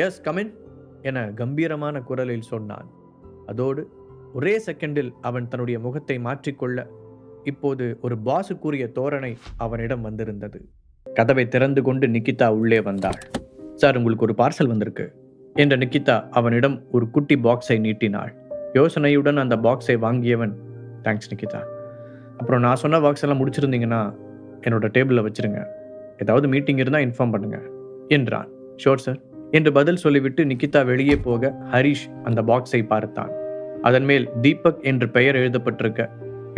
Yes come in என கம்பீரமான குரலில் சொன்னான். அதோடு ஒரே செகண்டில் அவன் தன்னுடைய முகத்தை மாற்றிக்கொள்ள இப்போது ஒரு பாசுக்குரிய தோரணை அவனிடம் வந்திருந்தது. கதவை திறந்து கொண்டு நிக்கிதா உள்ளே வந்தாள். சார், உங்களுக்கு ஒரு பார்சல் வந்திருக்கு என்ற நிக்கிதா அவனிடம் ஒரு குட்டி பாக்ஸை நீட்டினாள். யோசனையுடன் அந்த பாக்ஸை வாங்கியவன், தேங்க்ஸ் நிக்கிதா, அப்புறம் நான் சொன்ன பாக்ஸ் எல்லாம் முடிச்சிருந்தீங்கன்னா என்னோட டேபிளில் வச்சிருங்க, ஏதாவது மீட்டிங் இருந்தால் இன்ஃபார்ம் பண்ணுங்க என்றான். ஷோர் சார் என்று பதில் சொல்லிவிட்டு நிக்கிதா வெளியே போக ஹரிஷ் அந்த பாக்ஸை பார்த்தான். அதன் மேல் தீபக் என்று பெயர் எழுதப்பட்டிருக்க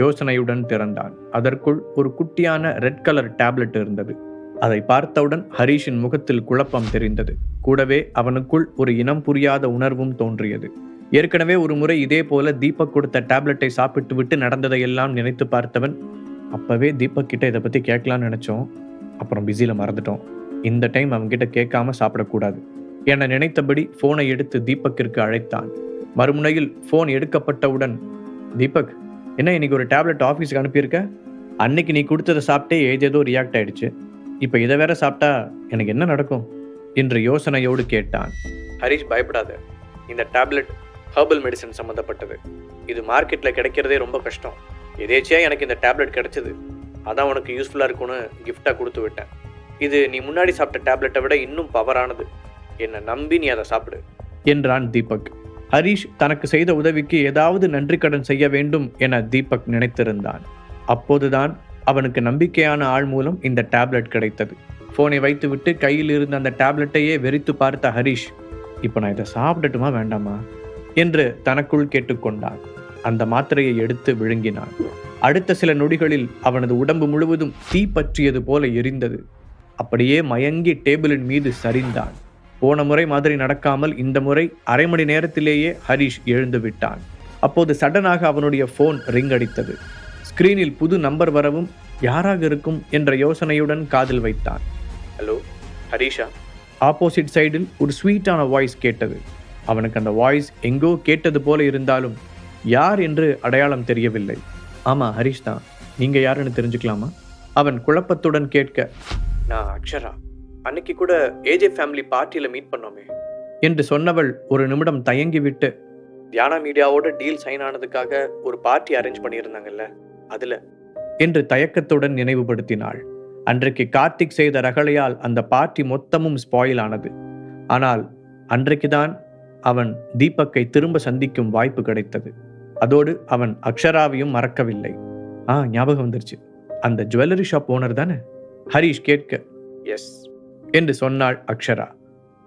யோசனையுடன் திறந்தான். அதற்குள் ஒரு குட்டியான ரெட் கலர் டேப்லெட் இருந்தது. அதை பார்த்தவுடன் ஹரிஷின் முகத்தில் குழப்பம் தெரிந்தது. கூடவே அவனுக்குள் ஒரு இனம் புரியாத உணர்வும் தோன்றியது. ஏற்கனவே ஒரு முறை இதே போல தீபக் கொடுத்த டேப்லெட்டை சாப்பிட்டு விட்டு நடந்ததையெல்லாம் நினைத்து பார்த்தவன், அப்பவே தீபக் கிட்ட இதை பத்தி கேட்கலான்னு நினைச்சோம், அப்புறம் பிஸியில மறந்துட்டோம், இந்த டைம் அவன்கிட்ட கேட்காம சாப்பிடக்கூடாது என நினைத்தபடி போனை எடுத்து தீபக்கிற்கு அழைத்தான். மறுமுனையில் போன் எடுக்கப்பட்டவுடன், தீபக், என்ன இன்னைக்கு ஒரு டேப்லெட் ஆஃபீஸுக்கு அனுப்பியிருக்க? அன்னைக்கு நீ கொடுத்ததை சாப்பிட்டே ஏதேதோ ரியாக்ட் ஆயிடுச்சு, இப்போ இதை வேற சாப்பிட்டா எனக்கு என்ன நடக்கும் என்று யோசனையோடு கேட்டான். ஹரிஷ், பயப்படாத, இந்த டேப்லெட் ஹெர்பல் மெடிசன் சம்மந்தப்பட்டது. இது மார்க்கெட்டில் கிடைக்கிறதே ரொம்ப கஷ்டம். எதேச்சியாக எனக்கு இந்த டேப்லெட் கிடைச்சது, அதான் உனக்கு யூஸ்ஃபுல்லாக இருக்கும்னு கிஃப்டாக கொடுத்து விட்டேன். இது நீ முன்னாடி சாப்பிட்ட டேப்லெட்டை விட இன்னும் பவரானது, என்னை நம்பி நீ அதை சாப்பிடு என்றான் தீபக். ஹரிஷ் தனக்கு செய்த உதவிக்கு ஏதாவது நன்றி கடன் செய்ய வேண்டும் என தீபக் நினைத்திருந்தான். அப்போதுதான் அவனுக்கு நம்பிக்கையான ஆள் மூலம் இந்த டேப்லெட் கிடைத்தது. போனை வைத்துவிட்டு கையில் இருந்த அந்த டேப்லெட்டையே வெறித்து பார்த்த ஹரிஷ், இப்போ நான் இதை சாப்பிடட்டுமா வேண்டாமா என்று தனக்குள் கேட்டுக்கொண்டான். அந்த மாத்திரையை எடுத்து விழுங்கினான். அடுத்த சில நொடிகளில் அவனது உடம்பு முழுவதும் தீ பற்றியது போல எரிந்தது. அப்படியே மயங்கி டேபிளின் மீது சரிந்தான். போன முறை மாதிரி நடக்காமல் இந்த முறை அரை மணி நேரத்திலேயே ஹரிஷ் எழுந்து விட்டான். அப்போது சடனாக அவனுடைய போன் ரிங் அடித்தது. ஸ்கிரீனில் புது நம்பர் வரவும் யாராக இருக்கும் என்ற யோசனையுடன் காதில் வைத்தான். ஹலோ, ஹரிஷா? ஆப்போசிட் சைடில் ஒரு ஸ்வீட்டான வாய்ஸ் கேட்டது. அவனுக்கு அந்த வாய்ஸ் எங்கோ கேட்டது போல இருந்தாலும் யார் என்று அடையாளம் தெரியவில்லை. ஆமா, ஹரிஷ் தான். நீங்க யாருன்னு தெரிஞ்சுக்கலாமா? அவன் குழப்பத்துடன் கேட்க, நான் அக்ஷரா, அன்னைக்கு கூட ஏஜே ஃபேமிலி பார்ட்டியில மீட் பண்ணோமே என்று சொன்னவள் ஒரு நிமிடம் தயங்கிவிட்டு, தியானா மீடியாவோட டீல் சைன் ஆனதுக்காக ஒரு பார்ட்டி அரேஞ்ச் பண்ணியிருந்தாங்கல்ல, அதுல என்று தயக்கத்துடன் நினைவுபடுத்தினாள். அன்றைக்கு கார்த்திக் செய்த ரகளையால் அந்த பார்ட்டி மொத்தமும் ஸ்பாயில் ஆனது. ஆனால் அன்றைக்குதான் அவன் தீபக்கை திரும்ப சந்திக்கும் வாய்ப்பு கிடைத்தது. அதோடு அவன் அக்ஷராவையும் மறக்கவில்லை. ஞாபகம் வந்துருச்சு, அந்த ஜுவல்லரி ஷாப் ஓனர் தானே? ஹரிஷ் கேட்க, எஸ் என்று சொன்னாள் அக்ஷரா.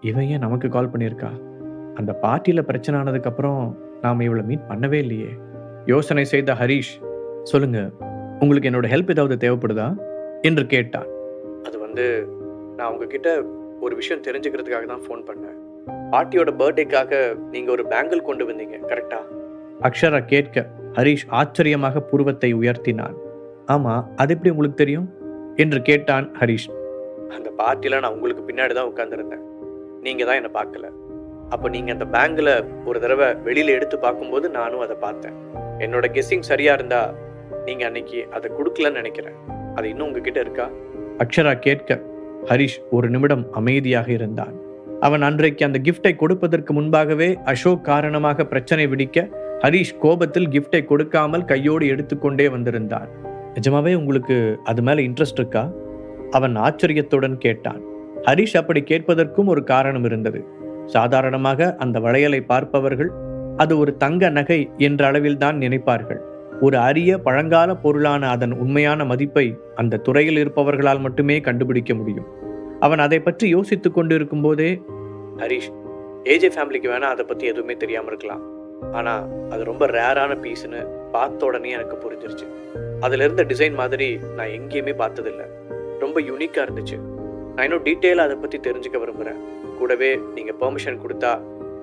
இவன் ஏன் நமக்கு கால் பண்ணியிருக்கா? அந்த பார்ட்டியில பிரச்சனை ஆனதுக்கு அப்புறம் நாம இவளை மீட் பண்ணவே இல்லையே. யோசனை செய்த ஹரிஷ், சொல்லுங்க, உங்களுக்கு என்னோட ஹெல்ப் ஏதாவது தேவைப்படுதா என்று கேட்டான். அது நான் உங்ககிட்ட ஒரு விஷயம் தெரிஞ்சுக்கிறதுக்காக தான் ஃபோன் பண்ணேன். பார்ட்டியோட பர்த்டேக்காக நீங்க ஒரு பேங்கிள் கொண்டு வந்தீங்க, கரெக்டா? அக்ஷரா கேட்க ஹரிஷ் ஆச்சரியமாக புருவத்தை உயர்த்தினான். ஆமா, அது எப்படி உங்களுக்கு தெரியும் என்று கேட்டான் ஹரிஷ். அந்த பார்ட்டியில நான் உங்களுக்கு பின்னாடி தான் உட்கார்ந்துருந்தேன், நீங்க தான் என்னை பார்க்கல. அப்போ நீங்க அந்த பேங்கில் ஒரு தடவை வெளியில எடுத்து பார்க்கும்போது நானும் அதை பார்த்தேன். என்னோட கெஸ்ஸிங் சரியா இருந்தா நீங்க அன்னைக்கு அதை கொடுக்கலன்னு நினைக்கிறேன். அது இன்னும் உங்ககிட்ட இருக்கா? அக்ஷரா கேட்க ஹரிஷ் ஒரு நிமிடம் அமைதியாக இருந்தான். அவன் அன்றைக்கு அந்த கிஃப்டை கொடுப்பதற்கு முன்பாகவே அசோக் காரணமாக பிரச்சனை விடிக்க ஹரிஷ் கோபத்தில் கிஃப்டை கொடுக்காமல் கையோடு எடுத்துக்கொண்டே வந்திருந்தான். நிஜமாவே உங்களுக்கு அது மேல இன்ட்ரெஸ்ட் இருக்கா? அவன் ஆச்சரியத்துடன் கேட்டான். ஹரிஷ் அப்படி கேட்பதற்கும் ஒரு காரணம் இருந்தது. சாதாரணமாக அந்த வளையலை பார்ப்பவர்கள் அது ஒரு தங்க நகை என்ற அளவில் தான் நினைப்பார்கள். ஒரு அரிய பழங்கால பொருளான அதன் உண்மையான மதிப்பை அந்த துறையில் இருப்பவர்களால் மட்டுமே கண்டுபிடிக்க முடியும். அவன் அதை பற்றி யோசித்துக் கொண்டிருக்கும் போதே, ஹரிஷ், ஏஜே ஃபேமிலிக்கு வேணா அதை பத்தி எதுவுமே தெரியாம இருக்கலாம், ஆனா அது ரொம்ப ரேரான பீஸ்னு பார்த்த உடனே எனக்கு புரிஞ்சிருச்சு. அதுல இருந்த டிசைன் மாதிரி நான் எங்கேயுமே பார்த்ததில்லை, ரொம்ப யூனிக்கா இருந்துச்சு. நான் இன்னும் டீட்டெயிலாக அதை பத்தி தெரிஞ்சுக்க விரும்புறேன். கூடவே நீங்க பெர்மிஷன் கொடுத்தா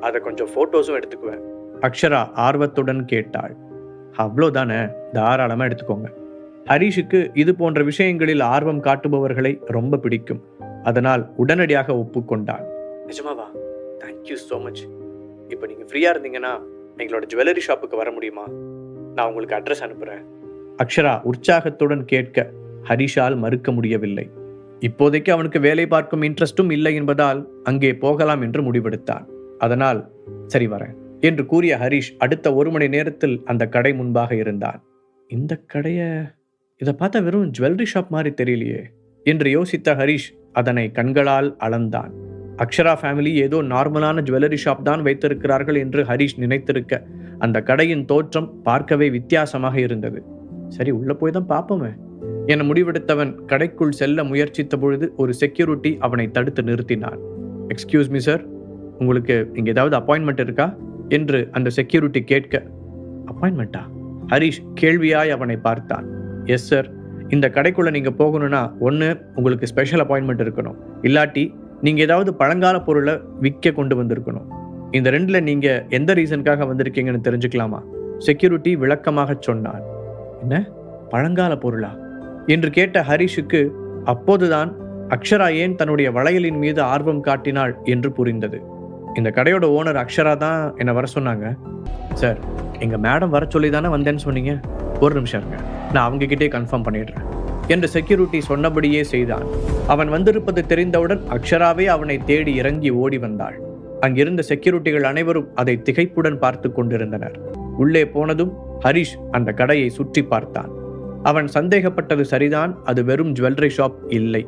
அதை கொஞ்சம் போட்டோஸும் எடுத்துக்குவேன். அக்ஷரா ஆர்வத்துடன் கேட்டாள். அவ்வளோதானே, தாராளமா எடுத்துக்கோங்க. ஹரிஷுக்கு இது போன்ற விஷயங்களில் ஆர்வம் காட்டுபவர்களை ரொம்ப பிடிக்கும். அதனால் உடனடியாக ஒப்புக்கொண்டான். நிஜமாவா? Thank you so much. இப்போ நீங்கள் ஃப்ரீயாக இருந்தீங்கன்னா எங்களோட ஜுவல்லரி ஷாப்புக்கு வர முடியுமா? நான் உங்களுக்கு அட்ரஸ் அனுப்புகிறேன். அக்ஷரா உற்சாகத்துடன் கேட்க ஹரிஷால் மறுக்க முடியவில்லை. இப்போதைக்கு அவனுக்கு வேலை பார்க்கும் இன்ட்ரெஸ்டும் இல்லை என்பதால் அங்கே போகலாம் என்று முடிவெடுத்தான். அதனால் சரி வரேன் என்று கூறிய ஹரிஷ் அடுத்த 1 மணி நேரத்தில் அந்த கடை முன்பாக இருந்தான். இந்த கடைய இதை பார்த்தா வெறும் ஜுவல்லரி ஷாப் மாதிரி தெரியலையே என்று யோசித்த ஹரிஷ் அதனை கண்களால் அளந்தான். அக்ஷரா ஃபேமிலி ஏதோ நார்மலான ஜுவல்லரி ஷாப் தான் வைத்திருக்கிறார்கள் என்று ஹரிஷ் நினைத்திருக்க, அந்த கடையின் தோற்றம் பார்க்கவே வித்தியாசமாக இருந்தது. சரி, உள்ள போய் தான் பார்ப்போமே என முடிவெடுத்தவன் கடைக்குள் செல்ல முயற்சித்த பொழுது ஒரு செக்யூரிட்டி அவனை தடுத்து நிறுத்தினான். எக்ஸ்கியூஸ் மீ சார், உங்களுக்கு இங்கே ஏதாவது அப்பாயின்மெண்ட் இருக்கா என்று அந்த செக்யூரிட்டி கேட்க, அப்பாயின்மெண்ட்டா? ஹரிஷ் கேள்வியாய் அவனை பார்த்தான். எஸ் சார், இந்த கடைக்குள்ள நீங்க போகணும்னா ஒன்று உங்களுக்கு ஸ்பெஷல் அப்பாயின்மெண்ட் இருக்கணும், இல்லாட்டி நீங்க ஏதாவது பழங்கால பொருளை விற்க கொண்டு வந்திருக்கணும். இந்த ரெண்டுல நீங்க எந்த ரீசனுக்காக வந்திருக்கீங்கன்னு தெரிஞ்சுக்கலாமா? செக்யூரிட்டி விளக்கமாக சொன்னான். என்ன பழங்கால பொருளா என்று கேட்ட ஹரிஷுக்கு அப்போதுதான் அக்ஷரா ஏன் தன்னுடைய வளையலின் மீது ஆர்வம் காட்டினாள் என்று புரிந்தது. இந்த கடையோட ஓனர் அக்ஷரா தான் என்னை வர சொன்னாங்க. சார், எங்க மேடம் வர சொல்லி தானே வந்தேன்னு சொன்னீங்க. ஒரு நிமிஷம் இருங்க, நான் அவங்க கிட்டே கன்ஃபார்ம் பண்ணிடுறேன் என்று செக்யூரிட்டி சொன்னபடியே செய்தான். அவன் வந்திருப்பது தெரிந்தவுடன் அக்ஷராவே அவனை தேடி இறங்கி ஓடி வந்தாள். அங்கிருந்த செக்யூரிட்டிகள் அனைவரும் அதை திகைப்புடன் பார்த்து கொண்டிருந்தனர். உள்ளே போனதும் ஹரிஷ் அந்த கடையை சுற்றி பார்த்தான். அவன் சந்தேகப்பட்டது சரிதான், அது வெறும் ஜுவல்லரி ஷாப் இல்லை.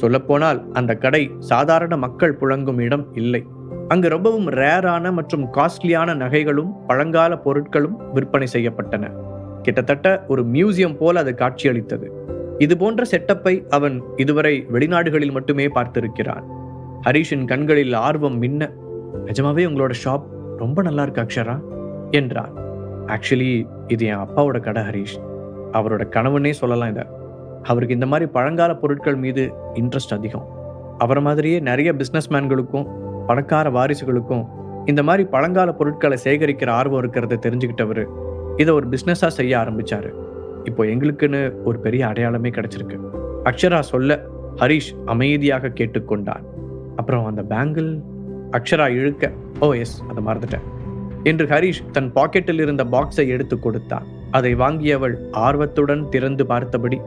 சொல்லப்போனால் அந்த கடை சாதாரண மக்கள் புழங்கும் இடம் இல்லை. அங்கு ரொம்பவும் ரேரான மற்றும் காஸ்ட்லியான நகைகளும் பழங்கால பொருட்களும் விற்பனை செய்யப்பட்டன. கிட்டத்தட்ட ஒரு மியூசியம் போல அது காட்சியளித்தது. இது போன்ற செட்டப்பை அவன் இதுவரை வெளிநாடுகளில் மட்டுமே பார்த்திருக்கிறான். ஹரிஷின் கண்களில் ஆர்வம் மின்ன, நிஜமாவே உங்களோட ஷாப் ரொம்ப நல்லா இருக்கு அக்ஷரா என்றான். ஆக்சுவலி இது என் அப்பாவோட கடை ஹரிஷ், அவரோட கனவுன்னே சொல்லலாம். இதை அவருக்கு இந்த மாதிரி பழங்கால பொருட்கள் மீது இன்ட்ரெஸ்ட் அதிகம். அவரை மாதிரியே நிறைய பிஸ்னஸ்மேன்களுக்கும் பணக்கார வாரிசுகளுக்கும் இந்த மாதிரி பழங்கால பொருட்களை சேகரிக்கிற ஆர்வம் இருக்கிறத தெரிஞ்சுக்கிட்டவர் இதை ஒரு பிஸ்னஸாக செய்ய ஆரம்பிச்சாரு. இப்போ எங்களுக்குன்னு ஒரு பெரிய அடையாளமே கிடைச்சிருக்கு. அக்ஷரா சொல்ல ஹரிஷ் அமைதியாக கேட்டுக்கொண்டான். அப்புறம் அந்த பேங்கிள் அக்ஷரா இழுக்க, ஓ எஸ், அதை மறந்துட்டேன் என்று ஹரிஷ் தன் பாக்கெட்டில் இருந்த பாக்ஸை எடுத்து கொடுத்தான். அதை வாங்கியவள் ஆர்வத்துடன் திறந்து பார்த்தபடி,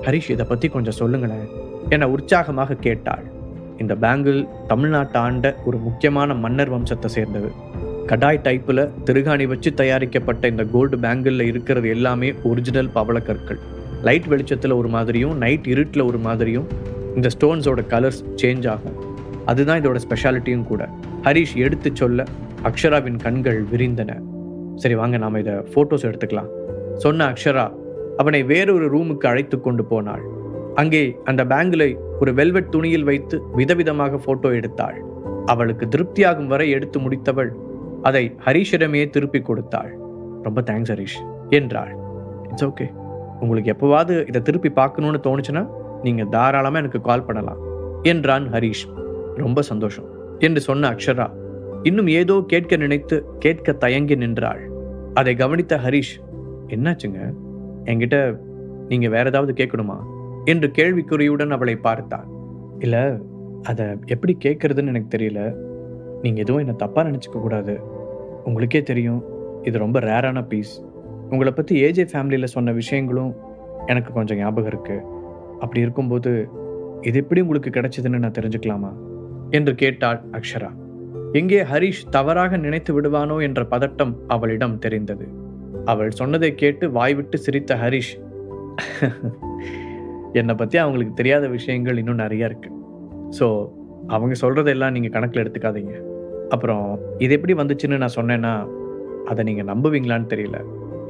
ஹரிஷ் இதை பற்றி கொஞ்சம் சொல்லுங்களேன் என உற்சாகமாக கேட்டாள். இந்த பேங்கிள் தமிழ்நாட்டை ஆண்ட ஒரு முக்கியமான மன்னர் வம்சத்தை சேர்ந்தது. கடாய் டைப்பில் திருகாணி வச்சு தயாரிக்கப்பட்ட இந்த கோல்டு பேங்கிளில் இருக்கிறது எல்லாமே ஒரிஜினல் பவளக்கற்கள். லைட் வெளிச்சத்தில் ஒரு மாதிரியும் நைட் இருட்டில் ஒரு மாதிரியும் இந்த ஸ்டோன்ஸோட கலர்ஸ் சேஞ்ச் ஆகும். அதுதான் இதோட ஸ்பெஷாலிட்டியும் கூட. ஹரிஷ் எடுத்து சொல்ல அக்ஷராவின் கண்கள் விரிந்தன. சரி வாங்க, நாம் இதை ஃபோட்டோஸ் எடுத்துக்கலாம் சொன்ன அக்ஷரா அவனை வேறொரு ரூமுக்கு அழைத்து கொண்டு போனாள். அங்கே அந்த பேங்கிளை ஒரு வெல்வெட் துணியில் வைத்து விதவிதமாக போட்டோ எடுத்தாள். அவளுக்கு திருப்தியாகும் வரை எடுத்து முடித்தவள் அதை ஹரிஷிடமே திருப்பி கொடுத்தாள். ரொம்ப தேங்க்ஸ் ஹரிஷ் என்றாள். இட்ஸ் ஓகே, உங்களுக்கு எப்போவாது இதை திருப்பி பார்க்கணும்னு தோணுச்சுன்னா நீங்கள் தாராளமாக எனக்கு கால் பண்ணலாம் என்றான் ஹரிஷ். ரொம்ப சந்தோஷம் என்று சொன்ன அக்ஷரா இன்னும் ஏதோ கேட்க நினைத்து கேட்க தயங்கி நின்றாள். அதை கவனித்த ஹரிஷ், என்னாச்சுங்க, என்கிட்ட நீங்கள் வேற ஏதாவது கேட்கணுமா என்று கேள்விக்குறியுடன் அவளை பார்த்தான். இல்லை, அதை எப்படி கேட்கறதுன்னு எனக்கு தெரியல. நீங்கள் எதுவும் என்னை தப்பாக நினச்சிக்க கூடாது. உங்களுக்கே தெரியும் இது ரொம்ப ரேரான பீஸ். உங்களை பற்றி ஏஜே ஃபேமிலியில் சொன்ன விஷயங்களும் எனக்கு கொஞ்சம் ஞாபகம் இருக்குது. அப்படி இருக்கும்போது இது எப்படி உங்களுக்கு கிடைச்சதுன்னு நான் தெரிஞ்சுக்கலாமா என்று கேட்டாள் அக்ஷரா. எங்கே ஹரிஷ் தவறாக நினைத்து விடுவானோ என்ற பதட்டம் அவளிடம் தெரிந்தது. அவள் சொன்னதை கேட்டு வாய்விட்டு சிரித்த ஹரிஷ், என்னை பற்றி அவங்களுக்கு தெரியாத விஷயங்கள் இன்னும் நிறைய இருக்கு. ஸோ அவங்க சொல்கிறதெல்லாம் நீங்கள் கணக்கில் எடுத்துக்காதீங்க. அப்புறம் இது எப்படி வந்துச்சுன்னு நான் சொன்னேன்னா அதை நீங்கள் நம்புவீங்களான்னு தெரியல.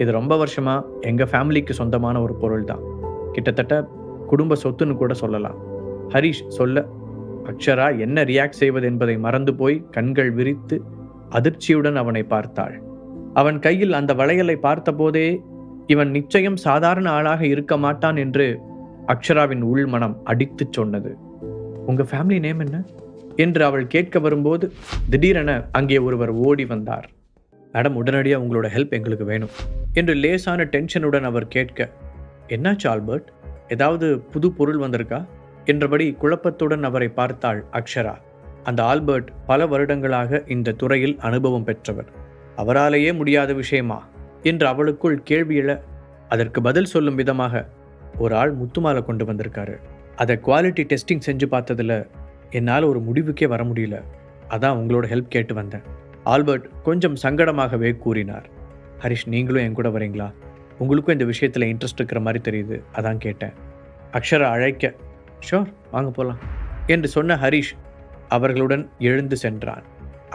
இது ரொம்ப வருஷமாக எங்கள் ஃபேமிலிக்கு சொந்தமான ஒரு பொருள் தான். கிட்டத்தட்ட குடும்ப சொத்துன்னு கூட சொல்லலாம். ஹரிஷ் சொல்ல அக்ஷரா என்ன ரியாக்ட் செய்வது என்பதை மறந்து போய் கண்கள் விரித்து அதிர்ச்சியுடன் அவனை பார்த்தாள். அவன் கையில் அந்த வளையலை பார்த்தபோதே இவன் நிச்சயம் சாதாரண ஆளாக இருக்க மாட்டான் என்று அக்ஷராவின் உள்மனம் அடித்து சொன்னது. உங்க ஃபேமிலி நேம் என்ன என்று அவள் கேட்க வரும்போது திடீரென அங்கே ஒருவர் ஓடி வந்தார். மேடம், உடனடியாக உங்களோட ஹெல்ப் எங்களுக்கு வேணும் என்று லேசான டென்ஷனுடன் அவர் கேட்க, என்னாச்சு ஆல்பர்ட், ஏதாவது புது பொருள் வந்திருக்கா என்றபடி குழப்பத்துடன் அவரை பார்த்தாள் அக்ஷரா. அந்த ஆல்பர்ட் பல வருடங்களாக இந்த துறையில் அனுபவம் பெற்றவர். அவராலேயே முடியாத விஷயமா என்று அவளுக்குள் கேள்வி எழ, அதற்கு பதில் சொல்லும் விதமாக, ஒரு ஆள் முத்துமாலை கொண்டு வந்திருக்காரு. அதை குவாலிட்டி டெஸ்டிங் செஞ்சு பார்த்ததில் என்னால் ஒரு முடிவுக்கே வர முடியல. அதான் உங்களோட ஹெல்ப் கேட்டு வந்தேன். ஆல்பர்ட் கொஞ்சம் சங்கடமாகவே கூறினார். ஹரிஷ், நீங்களும் என் கூட வரீங்களா? உங்களுக்கும் இந்த விஷயத்தில் இன்ட்ரெஸ்ட் இருக்கிற மாதிரி தெரியுது, அதான் கேட்டேன். அக்ஷரா அழைக்க, ஷோர், வாங்க போகலாம் என்று சொன்ன ஹரிஷ் அவர்களுடன் எழுந்து சென்றான்.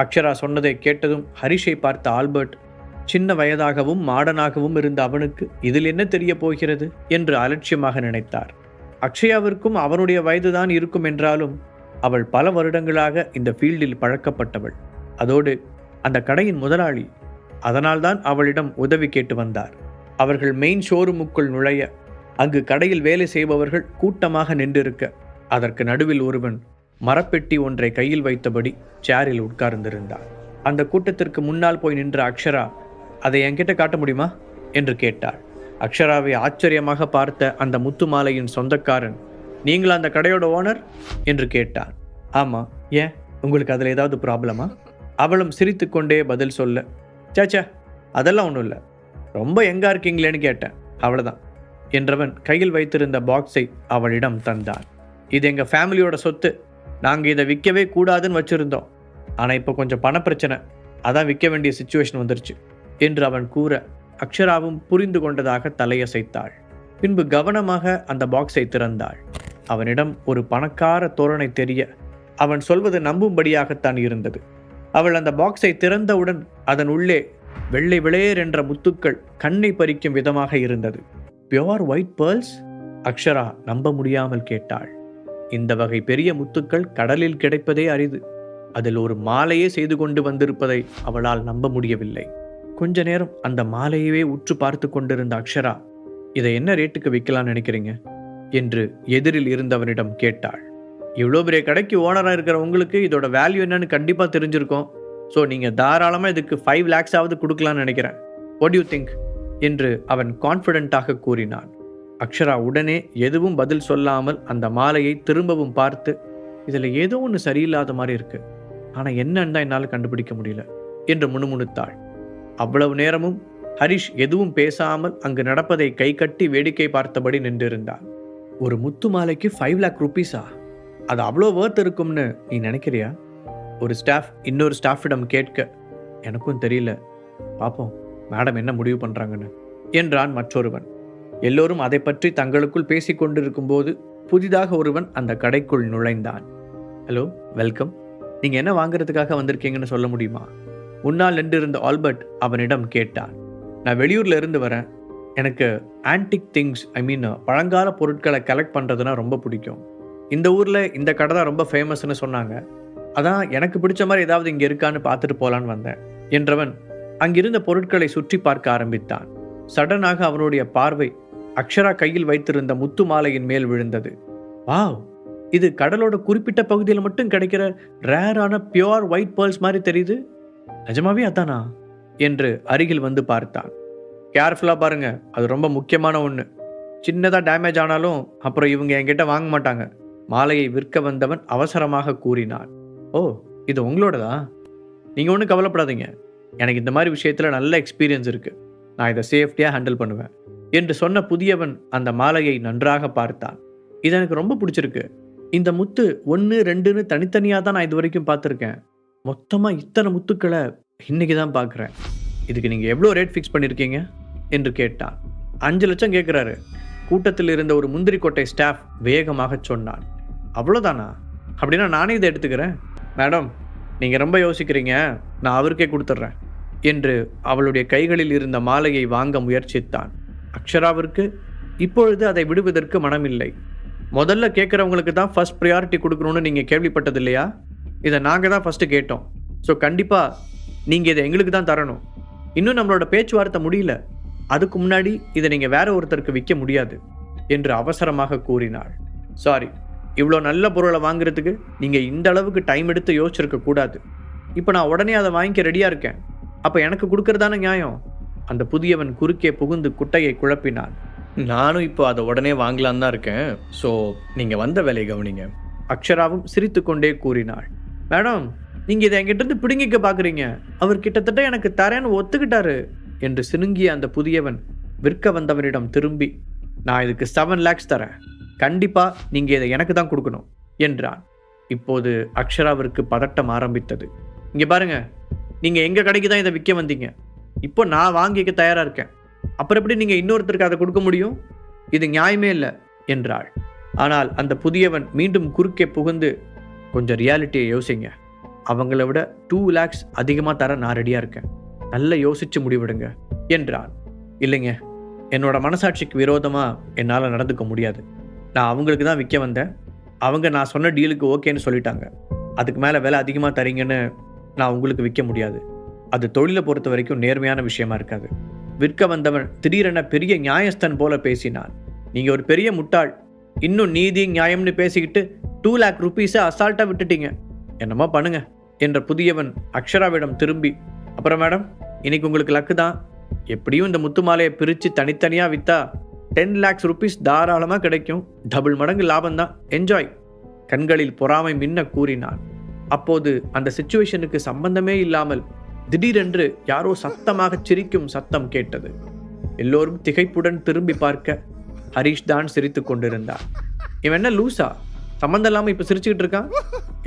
அக்ஷரா சொன்னதை கேட்டதும் ஹரிஷை பார்த்த ஆல்பர்ட், சின்ன வயதாகவும் மாடனாகவும் இருந்த அவனுக்கு இதில் என்ன தெரிய போகிறது என்று அலட்சியமாக நினைத்தார். அக்ஷயாவிற்கும் அவனுடைய வயதுதான் இருக்கும் என்றாலும் அவள் பல வருடங்களாக இந்த ஃபீல்டில் பழக்கப்பட்டவள். அதோடு அந்த கடையின் முதலாளி. அதனால்தான் அவளிடம் உதவி கேட்டு வந்தார். அவர்கள் மெயின் ஷோரூமுக்குள் நுழைய அங்கு கடையில் வேலை செய்பவர்கள் கூட்டமாக நின்றிருக்க அதற்கு நடுவில் ஒருவன் மரப்பெட்டி ஒன்றை கையில் வைத்தபடி சேரில் உட்கார்ந்திருந்தார். அந்த கூட்டத்திற்கு முன்னால் போய் நின்ற அக்ஷரா, அதை என்கிட்ட காட்ட முடியுமா என்று கேட்டாள். அக்ஷராவை ஆச்சரியமாக பார்த்த அந்த முத்து மாலையின் சொந்தக்காரன், நீங்களா அந்த கடையோட ஓனர் என்று கேட்டான். ஆமாம், ஏன் உங்களுக்கு அதில் ஏதாவது ப்ராப்ளமா? அவளும் சிரித்து கொண்டே பதில் சொல்ல, சேச்சா அதெல்லாம் ஒன்றும் இல்லை, ரொம்ப எங்கா இருக்கீங்களேன்னு கேட்டேன், அவ்வளோதான் என்றவன் கையில் வைத்திருந்த பாக்ஸை அவளிடம் தந்தான். இது எங்கள் ஃபேமிலியோட சொத்து, நாங்கள் இதை விற்கவே கூடாதுன்னு வச்சுருந்தோம். ஆனால் இப்போ கொஞ்சம் பணப்பிரச்சனை, அதான் விற்க வேண்டிய சுச்சுவேஷன் வந்துருச்சு என்று அவன் கூற அக்ஷராவும் புரிந்து கொண்டதாக தலையசைத்தாள். பின்பு கவனமாக அந்த பாக்ஸை திறந்தாள். அவனிடம் ஒரு பணக்கார தோரணை தெரிய அவன் சொல்வது நம்பும்படியாகத்தான் இருந்தது. அவள் அந்த பாக்ஸை திறந்தவுடன் அதன் உள்ளே வெள்ளை விளையர் என்ற முத்துக்கள் கண்ணை பறிக்கும் விதமாக இருந்தது. Pure white pearls? அக்ஷரா நம்ப முடியாமல் கேட்டாள். இந்த வகை பெரிய முத்துக்கள் கடலில் கிடைப்பதே அரிது. அதில் ஒரு மாலையே செய்து கொண்டு வந்திருப்பதை அவளால் நம்ப முடியவில்லை. கொஞ்ச நேரம் அந்த மாலையவே உற்று பார்த்து கொண்டிருந்த அக்ஷரா, இதை என்ன ரேட்டுக்கு விற்கலான்னு நினைக்கிறீங்க என்று எதிரில் இருந்தவனிடம் கேட்டாள். இவ்வளோ பெரிய கடைக்கு ஓனராக இருக்கிற உங்களுக்கு இதோட வேல்யூ என்னன்னு கண்டிப்பாக தெரிஞ்சிருக்கும். ஸோ நீங்கள் தாராளமாக இதுக்கு 5 lakhs கொடுக்கலான்னு நினைக்கிறேன். வாட் யூ திங்க் என்று அவன் கான்ஃபிடென்ட்டாக கூறினான். அக்ஷரா உடனே எதுவும் பதில் சொல்லாமல் அந்த மாலையை திரும்பவும் பார்த்து, இதில் ஏதோ ஒன்று சரியில்லாத மாதிரி இருக்கு, ஆனால் என்னன்னு தான் என்னால் கண்டுபிடிக்க முடியல என்று முணுமுணுத்தாள். அவ்வளவு நேரமும் ஹரிஷ் எதுவும் பேசாமல் அங்கு நடப்பதை கை கட்டி வேடிக்கை பார்த்தபடி நின்றிருந்தான். ஒரு முத்து மாலைக்கு 5 lakh rupees-ஆ? அது அவ்வளோ வேர்த் இருக்கும்னு நீ நினைக்கிறியா? ஒரு ஸ்டாஃப் இன்னொரு ஸ்டாஃபிடம் கேட்க, எனக்கும் தெரியல, பார்ப்போம் மேடம் என்ன முடிவு பண்ணுறாங்கன்னு என்றான் மற்றொருவன். எல்லோரும் அதை பற்றி தங்களுக்குள் பேசிக்கொண்டிருக்கும் போது புதிதாக ஒருவன் அந்த கடைக்குள் நுழைந்தான். Hello, welcome. நீங்கள் என்ன வாங்குறதுக்காக வந்திருக்கீங்கன்னு சொல்ல முடியுமா? முன்னால் நின்றிருந்த ஆல்பர்ட் அவனிடம் கேட்டான். நான் வெளியூரில் இருந்து வரேன். எனக்கு ஆன்டிக் திங்ஸ், பழங்கால பொருட்களை கலெக்ட் பண்ணுறதுனா ரொம்ப பிடிக்கும். இந்த ஊரில் இந்த கடை தான் ரொம்ப ஃபேமஸ்ன்னு சொன்னாங்க. அதான் எனக்கு பிடிச்ச மாதிரி ஏதாவது இங்கே இருக்கான்னு பார்த்துட்டு போகலான்னு வந்தேன் என்றவன் அங்கிருந்த பொருட்களை சுற்றி பார்க்க ஆரம்பித்தான். சடனாக அவனுடைய பார்வை அக்ஷரா கையில் வைத்திருந்த முத்து மாலையின் மேல் விழுந்தது. வாவ், இது கடலோட குறிப்பிட்ட பகுதியில் மட்டும் கிடைக்கிற ரேரான பியோர் ஒயிட் பேர்ல்ஸ் மாதிரி தெரியுது. நிஜமாவே அதானா என்று அருகில் வந்து பார்த்தான். கேர்ஃபுல்லாக பாருங்க, அது ரொம்ப முக்கியமான ஒன்று. சின்னதாக டேமேஜ் ஆனாலும் அப்புறம் இவங்க என்கிட்ட வாங்க மாட்டாங்க. மாலையை விற்க வந்தவன் அவசரமாக கூறினான். ஓ, இது உங்களோடதா? நீங்கள் ஒன்றும் கவலைப்படாதீங்க, எனக்கு இந்த மாதிரி விஷயத்தில் நல்ல எக்ஸ்பீரியன்ஸ் இருக்குது, நான் இதை சேஃப்டியாக ஹேண்டில் பண்ணுவேன் என்று சொன்ன புதியவன் அந்த மாலையை நன்றாக பார்த்தான். இது எனக்கு ரொம்ப பிடிச்சிருக்கு. இந்த முத்து 1, 2ன்னு தனித்தனியாக தான் நான் இது வரைக்கும் பார்த்துருக்கேன். மொத்தமாக இத்தனை முத்துக்களை இன்னைக்கு தான் பார்க்குறேன். இதுக்கு நீங்கள் எவ்வளோ ரேட் ஃபிக்ஸ் பண்ணியிருக்கீங்க என்று கேட்டான். 5 லட்சம் கேட்குறாரு. கூட்டத்தில் இருந்த ஒரு முந்திரி கொட்டை ஸ்டாஃப் வேகமாக சொன்னான். அவ்வளோதானா? அப்படின்னா நானே இதை எடுத்துக்கிறேன். மேடம், நீங்கள் ரொம்ப யோசிக்கிறீங்க, நான் அவருக்கே கொடுத்துட்றேன் என்று அவளுடைய கைகளில் இருந்த மாலையை வாங்க முயற்சித்தான். அக்ஷராவிற்கு இப்பொழுது அதை விடுவதற்கு மனமில்லை. முதல்ல கேட்குறவங்களுக்கு தான் ஃபர்ஸ்ட் ப்ரையாரிட்டி கொடுக்கணும்னு நீங்கள் கேள்விப்பட்டது இல்லையா? இதை நாங்கள் தான் ஃபஸ்ட்டு கேட்டோம். ஸோ கண்டிப்பாக நீங்கள் இதை எங்களுக்கு தான் தரணும். இன்னும் நம்மளோட பேச்சுவார்த்தை முடியல, அதுக்கு முன்னாடி இதை நீங்கள் வேற ஒருத்தருக்கு விற்க முடியாது என்று அவசரமாக கூறினாள். சாரி, இவ்வளோ நல்ல பொருளை வாங்குறதுக்கு நீங்கள் இந்த அளவுக்கு டைம் எடுத்து யோசிச்சிருக்க கூடாது. இப்போ நான் உடனே அதை வாங்கிக்க ரெடியாக இருக்கேன். அப்போ எனக்கு கொடுக்கறதான நியாயம்? அந்த புதியவன் குறுக்கே புகுந்து குட்டையை குழப்பினான். நானும் இப்போ அதை உடனே வாங்கலான்னு தான் இருக்கேன். ஸோ நீங்கள் வந்த வேலையை கவனிங்க. அக்ஷராவும் சிரித்து கொண்டே கூறினாள். மேடம், நீங்கள் இதை என்கிட்ட பிடுங்கிக்க பார்க்குறீங்க. அவர் கிட்டத்தட்ட எனக்கு தரேன்னு ஒத்துக்கிட்டாரு என்று சினுங்கிய அந்த புதியவன் விற்க வந்தவனிடம் திரும்பி, நான் இதுக்கு 7 lakhs தரேன், கண்டிப்பா நீங்க இதை எனக்கு தான் கொடுக்கணும் என்றான். இப்போது அக்ஷராவிற்கு பதட்டம் ஆரம்பித்தது. இங்க பாருங்க, நீங்க எங்க கடைக்கு தான் இதை விற்க வந்தீங்க. இப்போ நான் வாங்கிக்க தயாரா இருக்கேன். அப்புறம் எப்படி நீங்க இன்னொருத்தருக்கு அதை கொடுக்க முடியும்? இது நியாயமே இல்லை என்றாள். ஆனால் அந்த புதியவன் மீண்டும் குறுக்கே புகுந்து, கொஞ்சம் ரியாலிட்டியை யோசிங்க. அவங்கள விட 2 lakhs அதிகமாக தர நான் ரெடியாக இருக்கேன். நல்லா யோசிச்சு முடிவெடுங்க என்றான். இல்லைங்க, என்னோட மனசாட்சிக்கு விரோதமாக என்னால் நடந்துக்க முடியாது. நான் அவங்களுக்கு தான் விற்க வந்தேன். அவங்க நான் சொன்ன டீலுக்கு ஓகேன்னு சொல்லிட்டாங்க. அதுக்கு மேலே விலை அதிகமாக தரீங்கன்னு நான் உங்களுக்கு விற்க முடியாது. அது தொழிலை பொறுத்த வரைக்கும் நேர்மையான விஷயமா இருக்காது. விற்க வந்தவன் திடீரென பெரிய நியாயஸ்தன் போல பேசினான். நீங்கள் ஒரு பெரிய முட்டாள். இன்னும் நீதி நியாயம்னு பேசிக்கிட்டு 2 lakh rupees அசால்ட்டாக விட்டுட்டீங்க. என்னமோ பண்ணுங்க என்ற புதியவன் அக்ஷராவிடம் திரும்பி, அப்புறம் மேடம், இன்னைக்கு உங்களுக்கு லக்கு தான். எப்படியும் இந்த முத்து மாலையை பிரித்து தனித்தனியாக விற்றா 10 lakhs rupees தாராளமாக கிடைக்கும். டபுள் மடங்கு லாபம்தான். என்ஜாய். கண்களில் பொறாமை மின்ன கூறினான். அப்போது அந்த சிச்சுவேஷனுக்கு சம்பந்தமே இல்லாமல் திடீரென்று யாரோ சத்தமாக சிரிக்கும் சத்தம் கேட்டது. எல்லோரும் திகைப்புடன் திரும்பி பார்க்க ஹரிஷ் தான் சிரித்து கொண்டிருந்தார். இவன் என்ன லூசா, சம்பந்தம் இல்லாமல் இப்போ சிரிச்சுக்கிட்டு இருக்கான்?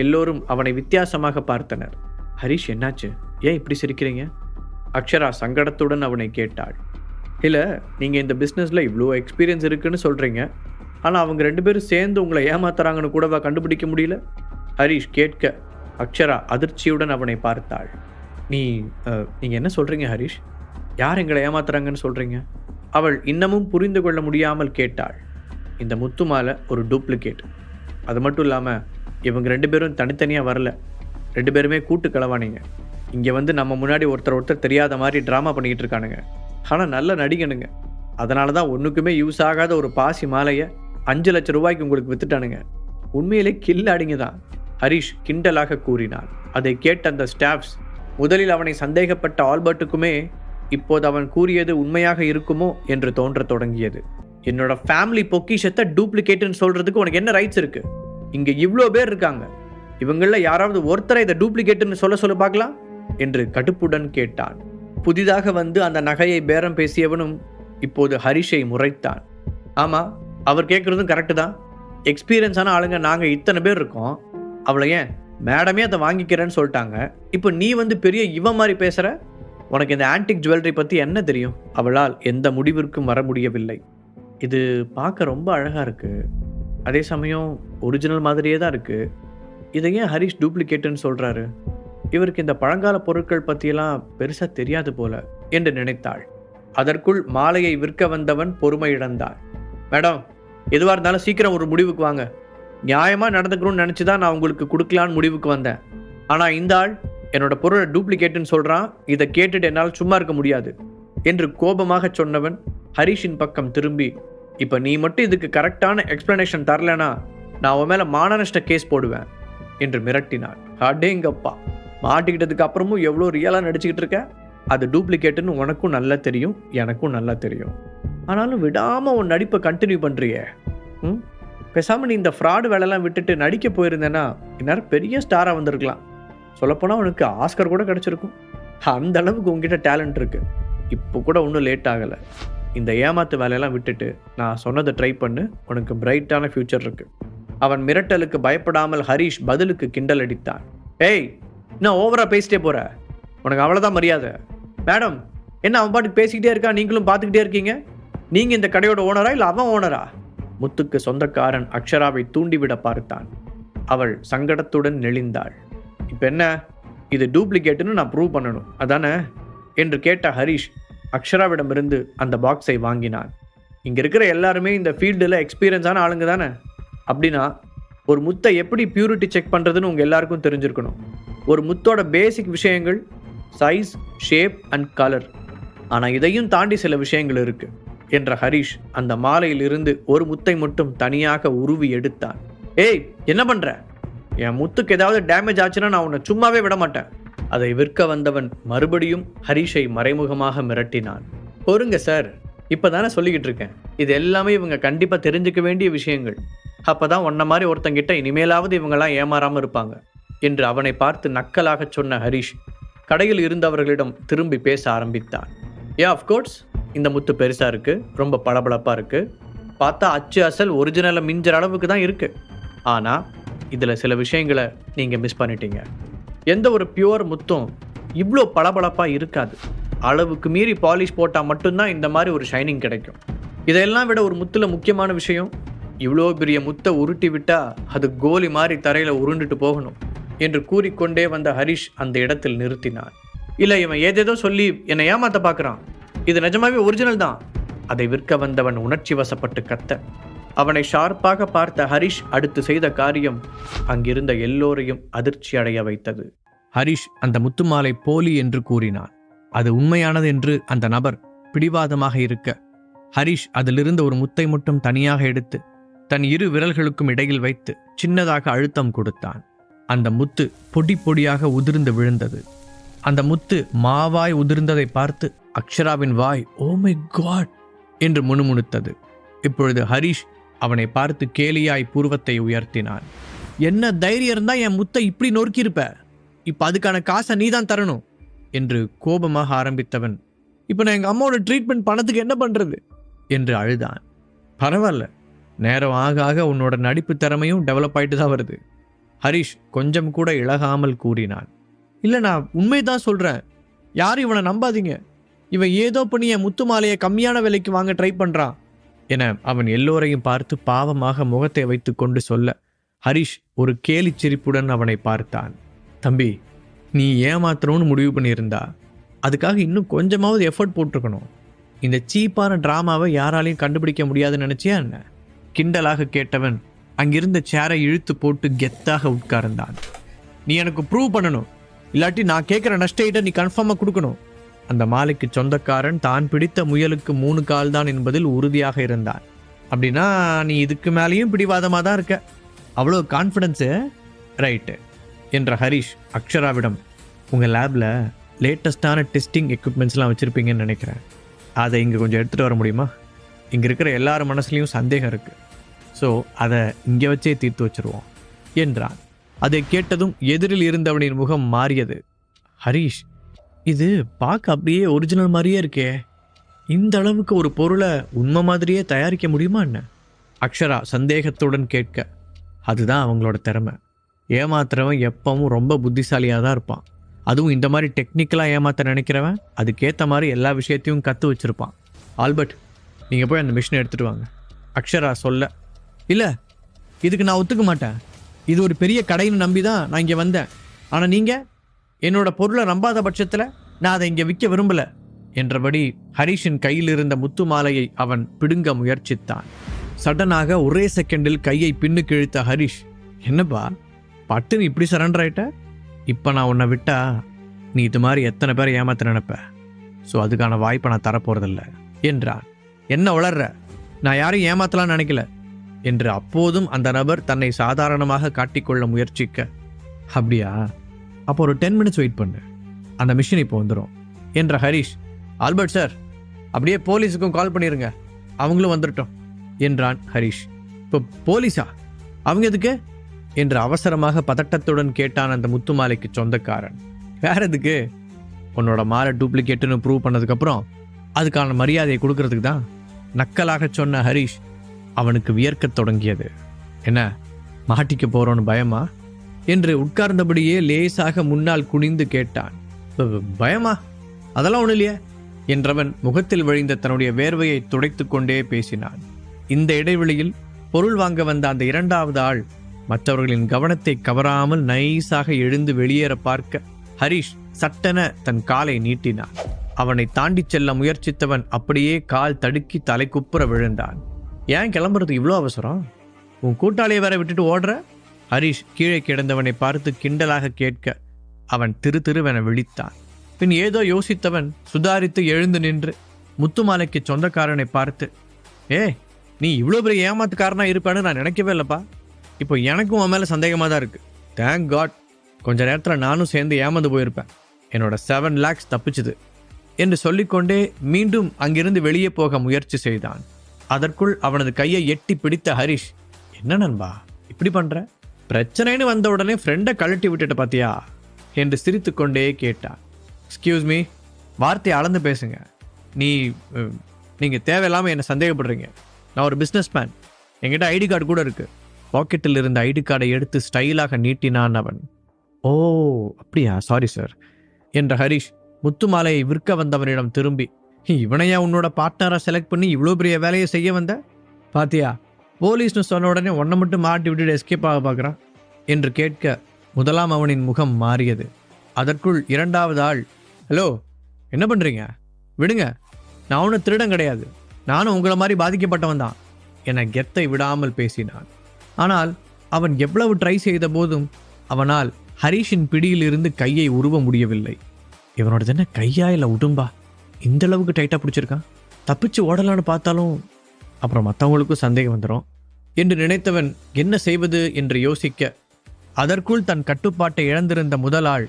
எல்லோரும் அவனை வித்தியாசமாக பார்த்தனர். ஹரிஷ், என்னாச்சு? ஏன் இப்படி சிரிக்கிறீங்க? அக்ஷரா சங்கடத்துடன் அவனை கேட்டாள். இல்லை, நீங்கள் இந்த பிஸ்னஸில் இவ்வளோ எக்ஸ்பீரியன்ஸ் இருக்குன்னு சொல்கிறீங்க. ஆனால் அவங்க 2 பேரும் சேர்ந்து உங்களை ஏமாத்துறாங்கன்னு கூடவா கண்டுபிடிக்க முடியல? ஹரிஷ் கேட்க அக்ஷரா அதிர்ச்சியுடன் அவனை பார்த்தாள். நீங்கள் என்ன சொல்கிறீங்க ஹரிஷ்? யார் எங்களை ஏமாத்துறாங்கன்னு சொல்கிறீங்க? அவள் இன்னமும் புரிந்து கொள்ள முடியாமல் கேட்டாள். இந்த முத்து மாலை ஒரு டூப்ளிகேட். அது மட்டும் இல்லாமல் இவங்க 2 பேரும் தனித்தனியாக வரல. 2 பேருமே கூட்டு கலவானீங்க. இங்கே வந்து நம்ம முன்னாடி ஒருத்தர் தெரியாத மாதிரி ட்ராமா பண்ணிக்கிட்டு இருக்கானுங்க. ஆனால் நல்ல நடிகனுங்க. அதனால தான் ஒன்றுக்குமே யூஸ் ஆகாத ஒரு பாசி மாலையை 5 லட்சம் ரூபாய்க்கு உங்களுக்கு வித்துட்டானுங்க. உண்மையிலே கில்லாடிங்க தான், ஹரிஷ் கிண்டலாக கூறினான். அதை கேட்ட அந்த ஸ்டாஃப்ஸ் முதலில் அவனை சந்தேகப்பட்ட ஆல்பர்ட்டுக்குமே இப்போது அவன் கூறியது உண்மையாக இருக்குமோ என்று தோன்றத் தொடங்கியது. என்னோட ஃபேமிலி பொக்கிஷத்தை டூப்ளிகேட்டுன்னு சொல்றதுக்கு உனக்கு என்ன ரைட்ஸ் இருக்கு? இங்க இவ்வளோ பேர் இருக்காங்க. இவங்கள யாராவது ஒருத்தரை இதை டூப்ளிகேட்டுன்னு சொல்ல பார்க்கலாம் என்று கடுப்புடன் கேட்டான். புதிதாக வந்து அந்த நகையை பேரம் பேசியவனும் இப்போது ஹரிஷை முறைத்தான். ஆமாம், அவர் கேட்குறதும் கரெக்டு தான். எக்ஸ்பீரியன்ஸான ஆளுங்க நாங்கள் இத்தனை பேர் இருக்கோம். அவளை ஏன் மேடமே அதை வாங்கிக்கிறேன்னு சொல்லிட்டாங்க. இப்போ நீ வந்து பெரிய இவன் மாதிரி பேசுகிற. உனக்கு இந்த ஆன்டிக் ஜுவல்லரி பற்றி என்ன தெரியும்? அவளால் எந்த முடிவிற்கும் வர முடியவில்லை. இது பார்க்க ரொம்ப அழகாக இருக்குது, அதே சமயம் ஒரிஜினல் மாதிரியே தான் இருக்குது. இதை ஏன் ஹரிஷ் டூப்ளிகேட்டுன்னு சொல்கிறாரு? இவருக்கு இந்த பழங்கால பொருட்கள் பற்றியெல்லாம் பெருசாக தெரியாது போல என்று நினைத்தாள். அதற்குள் மாலையை விற்க வந்தவன் பொறுமை இழந்தான். மேடம், எதுவாக இருந்தாலும் சீக்கிரம் ஒரு முடிவுக்கு வாங்க. நியாயமாக நடந்துக்கணும்னு நினச்சி தான் நான் உங்களுக்கு கொடுக்கலான்னு முடிவுக்கு வந்தேன். ஆனால் இந்த ஆள் என்னோட பொருளை டூப்ளிகேட்டுன்னு சொல்கிறான். இதை கேட்டுட்டு என்னால் சும்மா இருக்க முடியாது என்று கோபமாக சொன்னவன் ஹரிஷின் பக்கம் திரும்பி, இப்போ நீ மட்டும் இதுக்கு கரெக்டான எக்ஸ்பிளனேஷன் தரலனா நான் உன் மேலே மானநஷ்ட கேஸ் போடுவேன் என்று மிரட்டினான். அடேங்கப்பா, மாட்டிக்கிட்டதுக்கு அப்புறமும் எவ்வளோ ரியலாக நடிச்சுக்கிட்டு இருக்க. அது டூப்ளிகேட்டுன்னு உனக்கும் நல்லா தெரியும், எனக்கும் நல்லா தெரியும். ஆனாலும் விடாமல் உன் நடிப்பை கண்டினியூ பண்ணுறியே. பேசாமல் நீ இந்த ஃப்ராடு வேலைலாம் விட்டுட்டு நடிக்க போயிருந்தேன்னா இந்நேரம் பெரிய ஸ்டாராக வந்திருக்கலாம். சொல்லப்போனால் உனக்கு ஆஸ்கர் கூட கிடச்சிருக்கும். அந்த அளவுக்கு உங்ககிட்ட டேலண்ட் இருக்குது. இப்போ கூட ஒன்றும் லேட் ஆகலை. இந்த ஏமாத்து வேலையெல்லாம் விட்டுட்டு நான் சொன்னதை ட்ரை பண்ணு, உனக்கு பிரைட்டான ஃப்யூச்சர் இருக்குது. அவன் மிரட்டலுக்கு பயப்படாமல் ஹரிஷ் பதிலுக்கு கிண்டல் அடித்தான். ஏய், இன்னும் ஓவராக பேசிட்டே போகிற, உனக்கு அவ்வளோதான் மரியாதை. மேடம், என்ன அவன் பாட்டுக்கு பேசிக்கிட்டே இருக்கா, நீங்களும் பார்த்துக்கிட்டே இருக்கீங்க? நீங்கள் இந்த கடையோட ஓனரா இல்லை அவன் ஓனரா? முத்துக்கு சொந்தக்காரன் அக்ஷராவை தூண்டிவிட பார்த்தான். அவள் சங்கடத்துடன் நெளிந்தாள். இப்போ என்ன, இது டூப்ளிகேட்டுன்னு நான் ப்ரூவ் பண்ணணும் அதானே என்று கேட்ட ஹரிஷ் அக்ஷராவிடமிருந்து அந்த பாக்ஸை வாங்கினான். இங்கே இருக்கிற எல்லாருமே இந்த ஃபீல்டில் எக்ஸ்பீரியன்ஸான ஆளுங்க தானே. அப்படின்னா ஒரு முத்தை எப்படி பியூரிட்டி செக் பண்ணுறதுன்னு உங்கள் எல்லாருக்கும் தெரிஞ்சிருக்கணும். ஒரு முத்தோட பேசிக் விஷயங்கள் சைஸ், ஷேப் அண்ட் கலர். ஆனால் இதையும் தாண்டி சில விஷயங்கள் இருக்குது என்ற ஹரிஷ் அந்த மாலையிலிருந்து ஒரு முத்தை மட்டும் தனியாக உருவி எடுத்தான். ஏய், என்ன பண்ணுற? என் முத்துக்கு ஏதாவது டேமேஜ் ஆச்சுன்னா நான் உன்னை சும்மாவே விட மாட்டேன். அதை விற்க வந்தவன் மறுபடியும் ஹரிஷை மறைமுகமாக மிரட்டினான். பொறுங்க சார், இப்போ தானே சொல்லிக்கிட்டு இருக்கேன். இது எல்லாமே இவங்க கண்டிப்பாக தெரிஞ்சுக்க வேண்டிய விஷயங்கள். அப்போ தான் உன்ன மாதிரி ஒருத்தங்கிட்ட இனிமேலாவது இவங்கெல்லாம் ஏமாறாமல் இருப்பாங்க என்று அவனை பார்த்து நக்கலாக சொன்ன ஹரிஷ் கடையில் இருந்தவர்களிடம் திரும்பி பேச ஆரம்பித்தான். அஃப்கோர்ஸ், இந்த முத்து பெருசாக இருக்குது, ரொம்ப பளபளப்பாக இருக்குது. பார்த்தா அச்சு அசல் ஒரிஜினலை மிஞ்சுற அளவுக்கு தான் இருக்கு. ஆனால் இதில் சில விஷயங்களை நீங்கள் மிஸ் பண்ணிட்டீங்க. எந்த ஒரு பியூர் முத்தும் இவ்வளோ பளபளப்பாக இருக்காது. அளவுக்கு மீறி பாலிஷ் போட்டால் மட்டும்தான் இந்த மாதிரி ஒரு ஷைனிங் கிடைக்கும். இதெல்லாம் விட ஒரு முத்தில் முக்கியமான விஷயம், இவ்வளோ பெரிய முத்தை உருட்டி விட்டால் அது கோலி மாதிரி தரையில் உருண்டுட்டு போகணும் என்று கூறிக்கொண்டே வந்த ஹரிஷ் அந்த இடத்தில் நிறுத்தினான். இல்லை, இவன் ஏதேதோ சொல்லி என்னை ஏமாத்த பார்க்குறான். இது நிஜமாவே ஒரிஜினல் தான். அதை விற்க வந்தவன் உணர்ச்சி வசப்பட்டு கத்த, அவனை ஷார்ப்பாக பார்த்த ஹரிஷ் அடுத்து செய்த காரியம் அங்கிருந்த எல்லோரையும் அதிர்ச்சி அடைய வைத்தது. ஹரிஷ் அந்த முத்துமாலை போலி என்று கூறினான். அது உண்மையானது என்று அந்த நபர் பிடிவாதமாக இருக்க, ஹரிஷ் அதிலிருந்து ஒரு முத்தை மட்டும் தனியாக எடுத்து தன் இரு விரல்களுக்கும் இடையில் வைத்து சின்னதாக அழுத்தம் கொடுத்தான். அந்த முத்து பொடி பொடியாக உதிர்ந்து விழுந்தது. அந்த முத்து மாவாய் உதிர்ந்ததை பார்த்து அக்ஷராவின் வாய் "ஓ மை காட்" என்று முணுமுணுத்தது. இப்பொழுது ஹரிஷ் அவனை பார்த்து கேலியாய் பூர்வத்தை உயர்த்தினான். "என்ன தைரியம் இருந்தா என் முத்தை இப்படி நொறுக்கியிருப்ப? இப்ப அதுக்கான காசை நீதான் தரணும்" என்று கோபமாக ஆரம்பித்தவன், "இப்ப நான் எங்க அம்மாவோட ட்ரீட்மெண்ட் பணத்துக்கு என்ன பண்றது?" என்று அழுதான். "பரவாயில்ல, நேரம் ஆக ஆக உன்னோட நடிப்பு திறமையும் டெவலப் ஆயிட்டு தான் வருது." ஹரிஷ் கொஞ்சம் கூட இழகாமல் கூறினான். "இல்லை, நான் உண்மைதான் சொல்கிறேன். யாரும் இவனை நம்பாதீங்க. இவன் ஏதோ பண்ணி என் முத்து மாலையை கம்மியான விலைக்கு வாங்க ட்ரை பண்ணுறான்" என அவன் எல்லோரையும் பார்த்து பாவமாக முகத்தை வைத்து கொண்டு சொல்ல, ஹரிஷ் ஒரு கேலி சிரிப்புடன் அவனை பார்த்தான். "தம்பி, நீ ஏமாத்தணும்னு முடிவு பண்ணியிருந்தா அதுக்காக இன்னும் கொஞ்சமாவது எஃபர்ட் போட்டிருக்கணும். இந்த சீப்பான ட்ராமாவை யாராலையும் கண்டுபிடிக்க முடியாதுன்னு நினச்சியா என்ன?" கிண்டலாக கேட்டவன் அங்கிருந்த சேரை இழுத்து போட்டு கெத்தாக உட்கார்ந்தான். "நீ எனக்கு ப்ரூவ் பண்ணணும். இல்லாட்டி நான் கேட்குற நஷ்டஈட்டை நீ கன்ஃபார்மாக கொடுக்கணும்." அந்த மாலைக்கு சொந்தக்காரன் தான் பிடித்த முயலுக்கு 3 கால் தான் என்பதில் உறுதியாக இருந்தான். "அப்படின்னா நீ இதுக்கு மேலேயும் பிடிவாதமாக தான் இருக்க. அவ்வளோ கான்ஃபிடென்ஸு? ரைட்டு" என்ற ஹரிஷ் அக்ஷராவிடம், "உங்கள் லேபில் லேட்டஸ்டான டெஸ்டிங் எக்யூப்மெண்ட்ஸ்லாம் வச்சுருப்பீங்கன்னு நினைக்கிறேன். அதை இங்கே கொஞ்சம் எடுத்துகிட்டு வர முடியுமா? இங்கே இருக்கிற எல்லார் மனசுலையும் சந்தேகம் இருக்குது. ஸோ அதை இங்கே வச்சே தீர்த்து வச்சுருவோம்" என்றான். அதை கேட்டதும் எதிரில் இருந்தவனின் முகம் மாறியது. "ஹரிஷ், இது பார்க்க அப்படியே ஒரிஜினல் மாதிரியே இருக்கே. இந்த அளவுக்கு ஒரு பொருளை உண்மை மாதிரியே தயாரிக்க முடியுமா என்ன?" அக்ஷரா சந்தேகத்துடன் கேட்க, "அதுதான் அவங்களோட திறமை. ஏமாத்துறவன் எப்பவும் ரொம்ப புத்திசாலியாக தான் இருப்பான். அதுவும் இந்த மாதிரி டெக்னிக்கலாக ஏமாற்ற நினைக்கிறவன் அதுக்கேற்ற மாதிரி எல்லா விஷயத்தையும் கற்று வச்சுருப்பான். ஆல்பர்ட், நீங்கள் போய் அந்த மிஷினை எடுத்துகிட்டு வாங்க." அக்ஷரா சொல்ல, "இல்லை, இதுக்கு நான் ஒத்துக்க மாட்டேன். இது ஒரு பெரிய கடைன்னு நம்பி தான் நான் இங்கே வந்தேன். ஆனால் நீங்கள் என்னோட பொருளை நம்பாத பட்சத்தில் நான் அதை இங்கே விற்க விரும்பலை" என்றபடி ஹரிஷின் கையில் இருந்த முத்து மாலையை அவன் பிடுங்க முயற்சித்தான். சடனாக ஒரே செகண்டில் கையை பின்னுக்கு இழுத்த ஹரிஷ், "என்னப்பா பட்டுன்னு இப்படி சரண்டர் ஆயிட்ட? இப்போ நான் உன்னை விட்டா நீ இது மாதிரி எத்தனை பேரை ஏமாத்த நினைப்ப. ஸோ அதுக்கான வாய்ப்பை நான் தரப்போறதில்ல" என்றான். "என்ன வளர்ற? நான் யாரையும் ஏமாத்தலாம்னு நினைக்கல" என்று அப்போதும் அந்த நபர் தன்னை சாதாரணமாக காட்டிக்கொள்ள முயற்சிக்க, "அப்படியா? அப்போ ஒரு 10 மினிட்ஸ் வெயிட் பண்ணு. அந்த மிஷின் இப்போ வந்துடும்" என்ற ஹரிஷ், "ஆல்பர்ட் சார், அப்படியே போலீஸுக்கும் கால் பண்ணிடுங்க, அவங்களும் வந்துட்டோம்" என்றான் ஹரிஷ். "இப்போ போலீஸா? அவங்க எதுக்கு?" என்று அவசரமாக பதட்டத்துடன் கேட்டான் அந்த முத்து மாலைக்கு சொந்தக்காரன். "வேற எதுக்கு? உன்னோட மாலை டூப்ளிகேட்டுன்னு ப்ரூவ் பண்ணதுக்கப்புறம் அதுக்கான மரியாதையை கொடுக்கறதுக்கு தான்" நக்கலாக சொன்ன ஹரிஷ் அவனுக்கு வியர்க்கத் தொடங்கியது. "என்ன, மாட்டிக்க போறோன்னு பயமா?" என்று உட்கார்ந்தபடியே லேசாக முன்னால் குனிந்து கேட்டான். "பயமா? அதெல்லாம் ஒன்றும் இல்லையே" என்றவன் முகத்தில் வழிந்த தன்னுடைய வேர்வையை துடைத்து கொண்டே பேசினான். இந்த இடைவெளியில் பொருள் வாங்க வந்த அந்த 2வது ஆள் மற்றவர்களின் கவனத்தை கவராமல் நைஸாக எழுந்து வெளியேற பார்க்க ஹரிஷ் சட்டென தன் காலை நீட்டினான். அவனை தாண்டி செல்ல முயற்சித்தவன் அப்படியே கால் தடுக்கி தலைக்குப்புற விழுந்தான். "ஏன் கிளம்புறதுக்கு இவ்வளோ அவசரம்? உன் கூட்டாளியை வேற விட்டுட்டு ஓடுற?" ஹரிஷ் கீழே கிடந்தவனை பார்த்து கிண்டலாக கேட்க அவன் திருவென விழித்தான். பின் ஏதோ யோசித்தவன் சுதாரித்து எழுந்து நின்று முத்துமாலைக்கு சொந்தக்காரனை பார்த்து, நீ இவ்வளோ பெரிய ஏமாத்துக்காரனா இருப்பான்னு நான் நினைக்கவே இல்லைப்பா. இப்போ எனக்கும் உன் மேலே சந்தேகமாக தான் இருக்குது. தேங்க் காட், கொஞ்ச நேரத்தில் நானும் சேர்ந்து ஏமாந்து போயிருப்பேன். என்னோட 7 lakhs தப்பிச்சுது" என்று சொல்லிக்கொண்டே மீண்டும் அங்கிருந்து வெளியே போக முயற்சி செய்தான். அதற்குள் அவனது கையை எட்டி பிடித்த ஹரிஷ், "என்ன நண்பா இப்படி பண்ற? பிரச்சனைன்னு வந்த உடனே ஃப்ரெண்டை கழட்டி விட்டுட்ட பாத்தியா?" என்று சிரித்து கொண்டே கேட்டான். "எக்ஸ்கியூஸ் மீ, வார்த்தையை அளந்து பேசுங்க. நீங்கள் தேவையில்லாமல் என்னை சந்தேகப்படுறீங்க" நான் ஒரு பிஸ்னஸ் மேன், என்கிட்ட ஐடி கார்டு கூட இருக்கு. பாக்கெட்டில் இருந்த ஐடி கார்டை எடுத்து ஸ்டைலாக நீட்டினான் அவன். ஓ அப்படியா, சாரி சார் என்ற ஹரிஷ் முத்துமாலையை விற்க வந்தவனிடம் திரும்பி, இவனையா உன்னோட பார்ட்னரை செலக்ட் பண்ணி இவ்வளோ பெரிய வேலையை செய்ய வந்த? பாத்தியா, போலீஸ்னு சொன்ன உடனே ஒன்றை மட்டும் மாட்டி விட்டுட்டு எஸ்கேப் ஆக பார்க்குறான் என்று கேட்க முதலாம் அவனின் முகம் மாறியது. அதற்குள் இரண்டாவது ஆள், ஹலோ என்ன பண்ணுறீங்க, விடுங்க, நான் ஒன்றும் திருடன் கிடையாது, நானும் உங்களை மாதிரி பாதிக்கப்பட்டவன் தான் என கெத்தை விடாமல் பேசினான். ஆனால் அவன் எவ்வளவு ட்ரை செய்த போதும் அவனால் ஹரிஷின் பிடியிலிருந்து கையை உருவ முடியவில்லை. இவனோட என்ன கையா இல்லை உடும்பா, இந்த அளவுக்கு டைட்டாக பிடிச்சிருக்கான், தப்பிச்சு ஓடலான்னு பார்த்தாலும் அப்புறம் மற்றவங்களுக்கும் சந்தேகம் வந்துடும் என்று நினைத்தவன் என்ன செய்வது என்று யோசிக்க, அதற்குள் தன் கட்டுப்பாட்டை இழந்திருந்த முதல் ஆள்,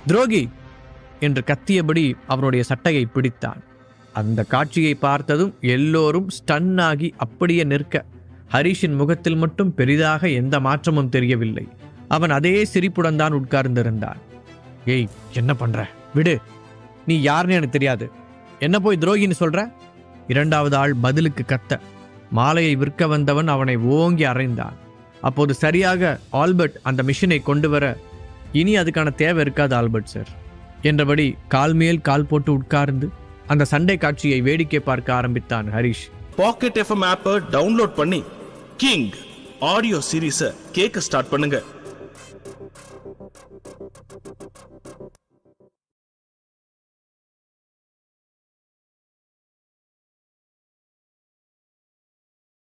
துரோகி என்று கத்தியபடி அவனுடைய சட்டையை பிடித்தான். அந்த காட்சியை பார்த்ததும் எல்லோரும் ஸ்டன் ஆகி அப்படியே நிற்க, ஹரிஷின் முகத்தில் மட்டும் பெரிதாக எந்த மாற்றமும் தெரியவில்லை. அவன் அதே சிரிப்புடன் தான் உட்கார்ந்திருந்தான். ஏய் என்ன பண்ற, விடு, நீ யாருன்னு எனக்கு தெரியாது, என்ன போய் துரோகின்னு சொல்ற? இரண்டாவது ஆள் பதிலுக்கு கத்த, மாலையை விற்க வந்தவன் அவனை ஓங்கி அறைந்தான். அப்போது சரியாக ஆல்பர்ட் அந்த மிஷினை கொண்டு வர, இனி அதுக்கான தேவை இருக்காது ஆல்பர்ட் சார் என்றபடி கால் மேல் கால் போட்டு உட்கார்ந்து அந்த சண்டை காட்சியை வேடிக்கை பார்க்க ஆரம்பித்தான் ஹரிஷ். பாக்கெட் எஃப்எம் ஆப்பை டவுன்லோட் பண்ணி கிங் ஆடியோ சீரீஸை கேட்க ஸ்டார்ட் பண்ணுங்க.